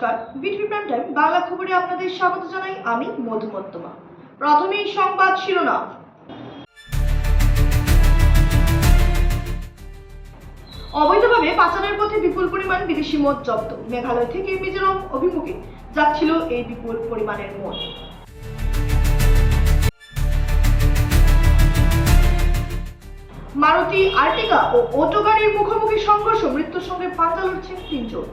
নমস্কার, BTV prime time Bangla খবরে আপনাদের স্বাগত জানাই আমি মধুমত্তমা। প্রথমেই সংবাদ শিরোনাম। অবৈধভাবে পাচারের পথে বিপুল পরিমাণ বিদেশি মদ জব্দ। মেঘালয় থেকে মিজোরাম অভিমুখে যাচ্ছিল এই বিপুল পরিমাণের মদ। মারুতি আর্টিকা ও অটো গাড়ির মুখোমুখি সংঘর্ষ, মৃত্যুর সঙ্গে পাঞ্জা লড়ছেন তিনজন।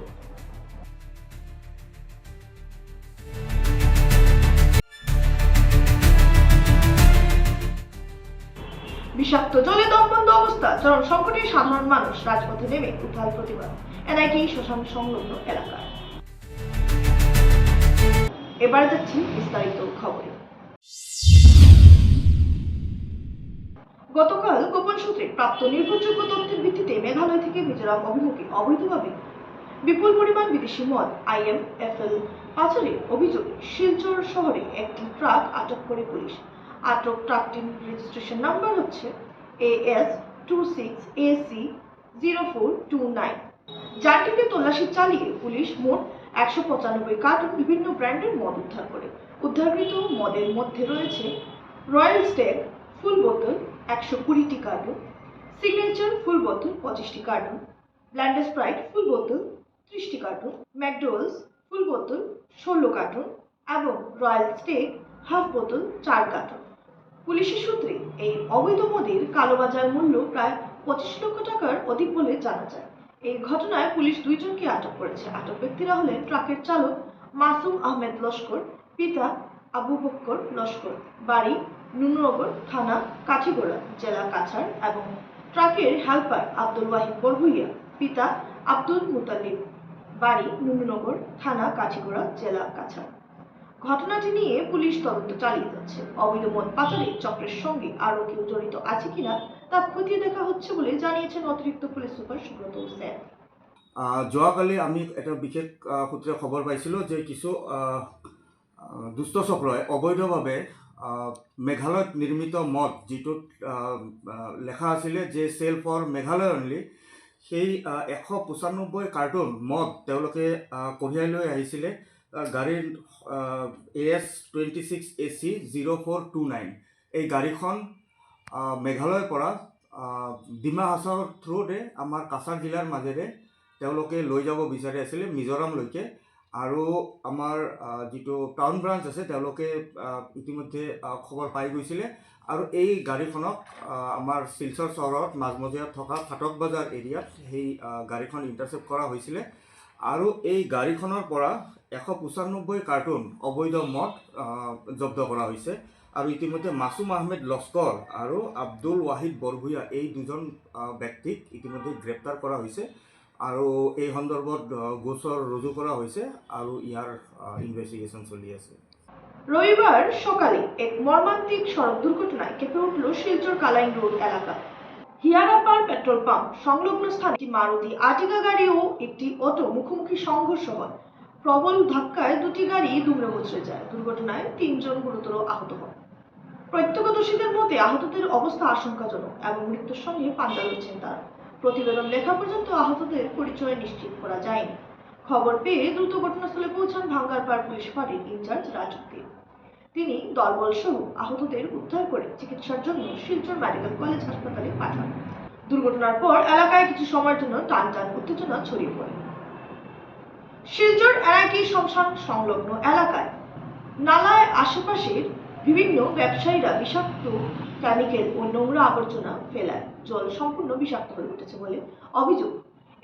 বিষাক্ত জলে দমবন্ধ অবস্থা, চরম সংকটে সাধারণ মানুষ, রাজপথে নেমে উত্তাল প্রতিবাদ এনআইটি শ্মশান সংলগ্ন এলাকায়। এবার যাচ্ছি বিস্তারিত খবরে। গতকাল গোপন সূত্রে প্রাপ্ত নির্ভরযোগ্য তথ্যের ভিত্তিতে মেঘালয় থেকে মিজোরাম অভিমুখে অবৈধভাবে বিপুল পরিমাণ বিদেশি মদ IMFL পাচারের অভিযোগে শিলচর শহরে একটি ট্রাক আটক করে পুলিশ। আটক ট্রাকটির রেজিস্ট্রেশন নাম্বার হচ্ছে AS26AC0429। যানটিতে তল্লাশি চালিয়ে পুলিশ মোট 195 কার্টন বিভিন্ন ব্র্যান্ডের মদ উদ্ধার করে। উদ্ধারকৃত মদের মধ্যে রয়েছে রয়্যাল স্টেগ ফুল বোতল 120টি কার্টন, সিগনেচার ফুল বোতল 25টি কার্টন, ব্ল্যান্ড স্প্রাইট ফুল বোতল 30টি কার্টন, ম্যাকডোয়েলস ফুল বোতল 16 কার্টন এবং রয়্যাল স্টেগ হাফ বোতল 4 কার্টন। পুলিশের সূত্রে এই অবৈধ মদের কালোবাজার মূল্য প্রায় 25 লক্ষ টাকার অধিক বলে জানা যায়। এই ঘটনায় পুলিশ দুইজনকে আটক করেছে। আটক ব্যক্তিরা হলেন ট্রাকের চালক মাসুম আহমেদ লস্কর, পিতা আবু বক্কর লস্কর, বাড়ি নুননগর, থানা কাঠিগোড়া, জেলা কাছাড়, এবং ট্রাকের হেল্পার আব্দুল ওয়াহিদ বরভুইয়া, পিতা আব্দুল মুতালিব, বাড়ি নুননগর, থানা কাঠিগোড়া, জেলা কাছাড়। ঘটনাটি নিয়ে পুলিশ তদন্ত চালিয়ে যাচ্ছে। অবৈধ মদ পাচারের চক্রের সঙ্গে আরো কেউ জড়িত আছে কিনা তা খতিয়ে দেখা হচ্ছে বলে জানিয়েছেন অতিরিক্ত পুলিশ সুপার সুব্রত সেন। যোৱাকালি আমি এটা বিশেষ সূত্রে খবর পাইছিলোঁ যে কিছু দুষ্ট চক্ৰই অবৈধভাৱে মেঘালয়ত নিৰ্মিত মদ, যিটোত লেখা আছিলে যে সেল ফৰ মেঘালয় অনলি, সেই 195 কাৰ্টুন মদ তেওঁলোকে কঢ়িয়াই লৈ আহিছিলে গাড়ীৰ AS26AC0429। এই গাড়ীখন মেঘালয়ৰ পৰা ডিমা হাছাওৰ থ্ৰুতে আমাৰ কাছাৰ জিলাৰ মাজেৰে তেওঁলোকে লৈ যাব বিচাৰি আছিলে মিজোৰামলৈকে। আৰু আমাৰ যিটো টাউন ব্ৰাঞ্চ আছে তেওঁলোকে ইতিমধ্যে খবৰ পাই গৈছিলে আৰু এই গাড়ীখনক আমাৰ শিলচৰ চহৰত মাজমজিয়াত থকা ফাটক বজাৰ এৰিয়াত সেই গাড়ীখন ইণ্টাৰচেপ্ট কৰা হৈছিলে। আৰু এই গাড়ীখনৰ পৰা 195 কাৰ্টুন অবৈধ মদ জব্দ কৰা হৈছে। আৰু ইতিমধ্যে মাসুম আহমেদ লস্কৰ আৰু আব্দুল ওয়াহিদ বৰভুইয়া এই দুজন ব্যক্তিক ইতিমধ্যে গ্ৰেপ্তাৰ কৰা হৈছে আৰু এই সন্দৰ্ভত গোচৰ ৰুজু কৰা হৈছে আৰু ইয়াৰ ইনভেস্টিগেশন চলি আছে। রবিবার সকালে এক মর্মান্তিক সড়ক দুর্ঘটনায় কেঁপে উঠল শিলচর কালাইন রোড এলাকা। হিয়ারাপার পেট্রোল পাম্প সংলগ্ন স্থানে একটি মারুতি আর্টিকা গাড়ি ও একটি অটো মুখোমুখি সংঘর্ষ হয়। প্রবল ধাক্কায় দুটি গাড়ি দুমড়ে মুচড়ে যায়। দুর্ঘটনায় 3 জন গুরুতর আহত হন। প্রত্যক্ষদর্শীদের মতে আহতদের অবস্থা আশঙ্কাজনক এবং মৃত্যুর সঙ্গে পাঞ্জা লড়ছেন তারা। প্রতিবেদন লেখা পর্যন্ত আহতদের পরিচয় নিশ্চিত করা যায়নি। খবর পেয়ে দ্রুত ঘটনাস্থলে পৌঁছান ভাঙ্গারপাড় পুলিশ ফাঁড়ির ইনচার্জ রাজু দে। তিনি দলবল সহ আহতদের উদ্ধার করে চিকিৎসার জন্য শিলচর মেডিকেল কলেজ হাসপাতালে পাঠান। দুর্ঘটনার পর এলাকায় কিছু সময়ের জন্য টানটান উত্তেজনা ছড়িয়ে পড়ে। শিলচর এনআইটি শ্মশান সংলগ্ন এলাকায় নালায় আশেপাশের বিভিন্ন ব্যবসায়ীরা বিষাক্ত কেমিক্যাল ও নোংরা আবর্জনা ফেলায় জল সম্পূর্ণ বিষাক্ত হয়ে উঠেছে বলে অভিযোগ।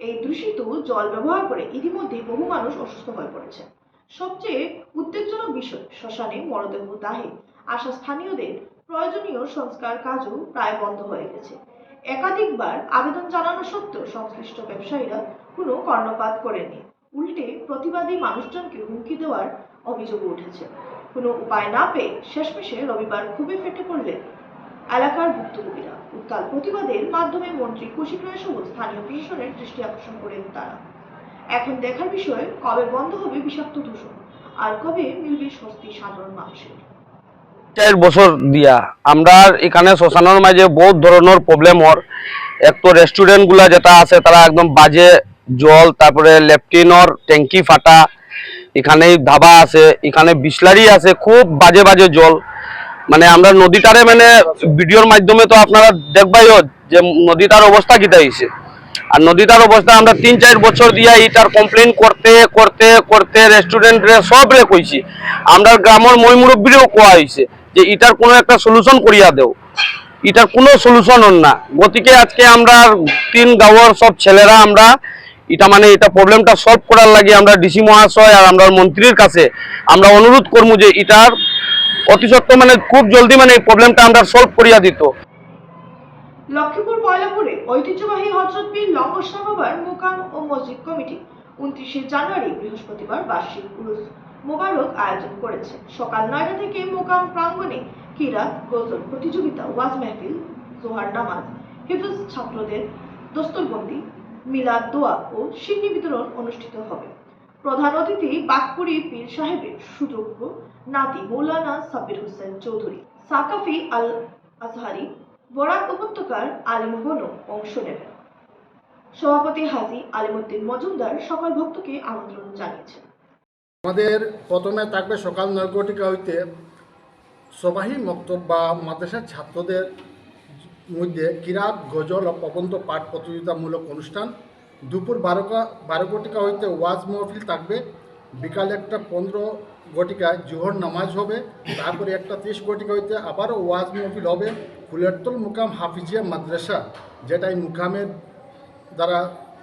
এই দূষিত জল ব্যবহার করে ইতিমধ্যে বহু মানুষ অসুস্থ হয়ে পড়েছে। সবচেয়ে উদ্বেগজনক বিষয়, শ্মশানে মরদেহ দাহে আসা স্থানীয়দের প্রয়োজনীয় সংস্কার কাজও প্রায় বন্ধ হয়ে গেছে। একাধিকবার আবেদন জানানো সত্ত্বেও সংশ্লিষ্ট ব্যবসায়ীরা কোনো কর্ণপাত করেনি। উল্টে প্রতিবাদী মানুষজনকে হুমকি দেওয়ার অভিযোগ উঠেছে। কোনো উপায় না পেয়ে শেষমেশে রবিবার ক্ষোভে ফেটে পড়লেন এলাকার ভুক্তভোগীরা। উত্তাল প্রতিবাদের মাধ্যমে মন্ত্রী কৌশিক রায় সহ স্থানীয় প্রশাসনের দৃষ্টি আকর্ষণ করেন তারা। এখন দেখার বিষয় কবে বন্ধ হবে বিষাক্ত দূষণ আর কবে মিলবে স্বস্তি সাধারণ মানুষের। 4 বছর দিয়া আমরা এখানে শ্মশানের মাঝে বহুত ধরনের প্রবলেম হর। এক তো রেস্টুরেন্ট গুলা যেটা আছে তারা একদম বাজে জল, তারপরে লেফটিনর ট্যাঙ্কি ফাটা, এখানে ধাবা আছে, এখানে বিসলারি আছে, খুব বাজে বাজে জল। মানে আমরা নদীটারে মানে ভিডিওর মাধ্যমে তো আপনারা দেখবাইও যে নদীটার অবস্থা কিতা হয়েছে। আর নদীটার অবস্থা আমরা 3-4 বছর দিয়া এটার কমপ্লেন করতে করতে করতে রেস্টুরেন্টে সব রে কইছি, আমরা গ্রামের মই মুরব্বীরেও কোয়া হয়েছে যে এটার কোনো একটা সলিউশন করিয়া দেও, এটার কোনো সলিউশন হন না। গতিকে আজকে আমরা 3 গাঁওয়ের সব ছেলেরা আমরা এটা মানে এটা প্রবলেমটা সলভ করার লাগে আমরা ডিসি মহাশয় আর আমরা মন্ত্রীর কাছে আমরা অনুরোধ করবো যে এটার অতি সত্ত্বর মানে খুব জলদি মানে এই প্রবলেমটা আমরা সলভ করিয়া দিত। লক্ষ্মীপুর পয়লাপুরে ঐতিহ্যবাহী হযরত পীর লঙ্গর সাহাবার মুকাম ও মসজিদ কমিটি 29শে জানুয়ারি বৃহস্পতিবার বার্ষিক উরুস মোবারক আয়োজন করেছে। সকাল 9টা থেকে মুকাম প্রাঙ্গণে কিরাত, গজল প্রতিযোগিতা, ওয়াজ মাহফিল, জোহার নামাজ, হিফজ ছাত্রদের দস্তরবন্দি, মিলাদ দোয়া ও সিন্নি বিতরণ অনুষ্ঠিত হবে। প্রধান অতিথি বাকপুরি পীর সাহেবের সুযোগ্য নাতি মৌলানা সাব্বির হোসেন চৌধুরী, সাকাফি আল আজহারি, বরাক উপত্যকার আলিমগণও অংশ নেবেন। সভাপতি হাজী আলিমউদ্দিন মজুমদার সকল ভক্তকে আমন্ত্রণ জানিয়েছেন। আমাদের প্রথমে থাকবে সকাল 9 ঘটিকা হইতে সবাহি মক্তব বা মাদ্রাসার ছাত্রদের মধ্যে কিরাত, গজল ও প্রবন্ধ পাঠ প্রতিযোগিতামূলক অনুষ্ঠান। দুপুর 12 ঘটিকা হইতে ওয়াজ মাহফিল থাকবে। বিকাল 1:15 ঘটিকায় জোহর নামাজ হবে। তারপরে 1:30 ঘটিকা হইতে আবারও ওয়াজ মাহফিল হবে। ফুলেরতল মুকাম হাফিজিয়া মাদ্রাসা, যেটা এই মুকামের দ্বারা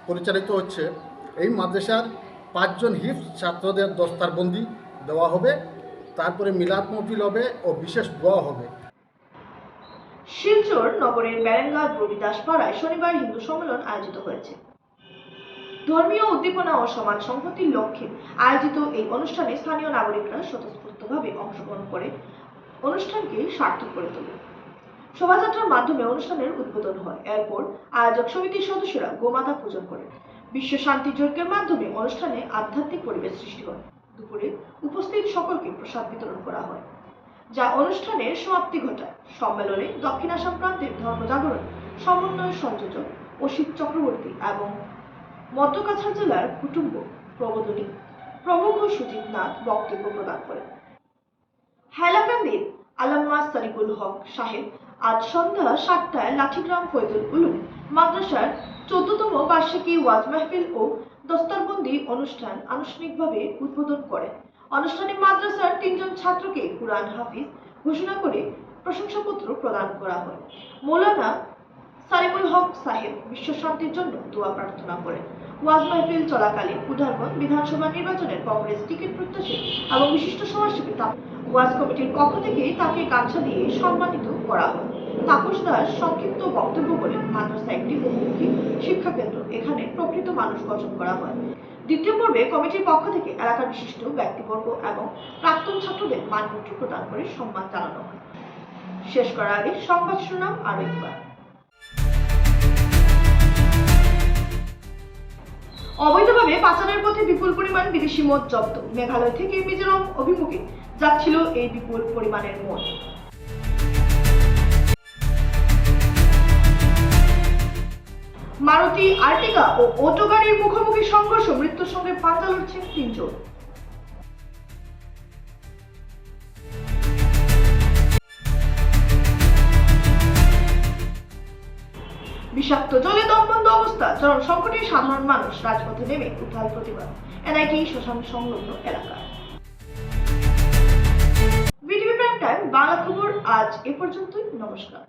পরিচালিত হচ্ছে, এই মাদ্রাসার 5 জন হিফজ ছাত্রদের দস্তারবন্দি দেওয়া হবে। তারপরে মিলাদ মাহফিল হবে ও বিশেষ দোয়া হবে। শিলচর নগরের ব্যারেঙ্গা রবিদাস পাড়ায় শনিবার হিন্দু সম্মেলন আয়োজিত হয়েছে। ধর্মীয় উদ্দীপনা ও সমাজ সংহতির লক্ষ্যে আয়োজিত এই অনুষ্ঠানে স্থানীয় নাগরিকরা স্বতঃস্ফূর্তভাবে অংশগ্রহণ করে অনুষ্ঠানকে সার্থক করে তোলে। শোভাযাত্রার মাধ্যমে অনুষ্ঠানের উদ্বোধন হয়। এরপর আয়োজক সমিতির সদস্যরা গোমাতা পূজন করেন। বিশ্ব শান্তি যজ্ঞের মাধ্যমে অনুষ্ঠানে আধ্যাত্মিক পরিবেশ সৃষ্টি হয়। দুপুরে উপস্থিত সকলকে প্রসাদ বিতরণ করা হয়, যা অনুষ্ঠানের সমাপ্তি ঘটায়। সম্মেলনে দক্ষিণ আসাম প্রান্তের ধর্মজাগরণ সমন্বয় সংযোজক অসিত চক্রবর্তী এবং মধ্য কাছাড় জেলার কুটুম্ব প্রবোধনী প্রমুখ সুজিত নাথ বক্তব্য প্রদান করেন। হাইলাকান্দির আল্লামা সারিকুল হক সাহেব আজ সন্ধ্যা 7টায় লাঠিগ্রাম ফয়জুল উলুম মাদ্রাসার 14তম বার্ষিকী ওয়াজ মাহফিল ও দস্তারবন্দি অনুষ্ঠান আনুষ্ঠানিকভাবে উদ্বোধন করেন। অনুষ্ঠানে মাদ্রাসার 3 জন ছাত্রকে কুরআন হাফিজ ঘোষণা করে প্রশংসাপত্র প্রদান করা হয়। মৌলানা সারিকুল হক সাহেব বিশ্ব শান্তির জন্য দোয়া প্রার্থনা করেন। ওয়াজ মাহফিল চলাকালীন উদারবন্দ বিধানসভা নির্বাচনের কংগ্রেস টিকিট প্রত্যাশী এবং বিশিষ্ট সমাজসেবী ওয়াজ কমিটির পক্ষ থেকে তাকে গামছা দিয়ে সম্মানিত করা হয়। তাপস দাস সংক্ষিপ্ত বক্তব্য বলেন, মাদ্রাসা একটি বহুমুখী শিক্ষা কেন্দ্র, এখানে প্রকৃত মানুষ গঠন করা হয়। দ্বিতীয় পর্বে কমিটির পক্ষ থেকে এলাকার বিশিষ্ট ব্যক্তিবর্গ এবং প্রাক্তন ছাত্রদের মানপত্র প্রদান করে সম্মান জানানো হয়। শেষ করার আগে সংবাদ শুনাম আরো একবার। অবৈধভাবে পাচারের পথে বিপুল পরিমাণ বিদেশি মদ জব্দ। মেঘালয় থেকে মিজোরাম অভিমুখে যাচ্ছিল এই বিপুল পরিমাণের মদ। মারুতি আর্টিগা ও অটো গাড়ির মুখোমুখি সংঘর্ষ, মৃত্যুর সঙ্গে পাঞ্জা লড়ছেন 3 জন। বিষাক্ত জলে দমবন্ধ অবস্থা, চরম সংকটে সাধারণ মানুষ রাজপথে নেমে উত্তাল প্রতিবাদ এনআইটি শ্মশান সংলগ্ন এলাকায়। বিটিভি প্রাইম টাইম বাংলা খবর আজ এ পর্যন্তই। নমস্কার।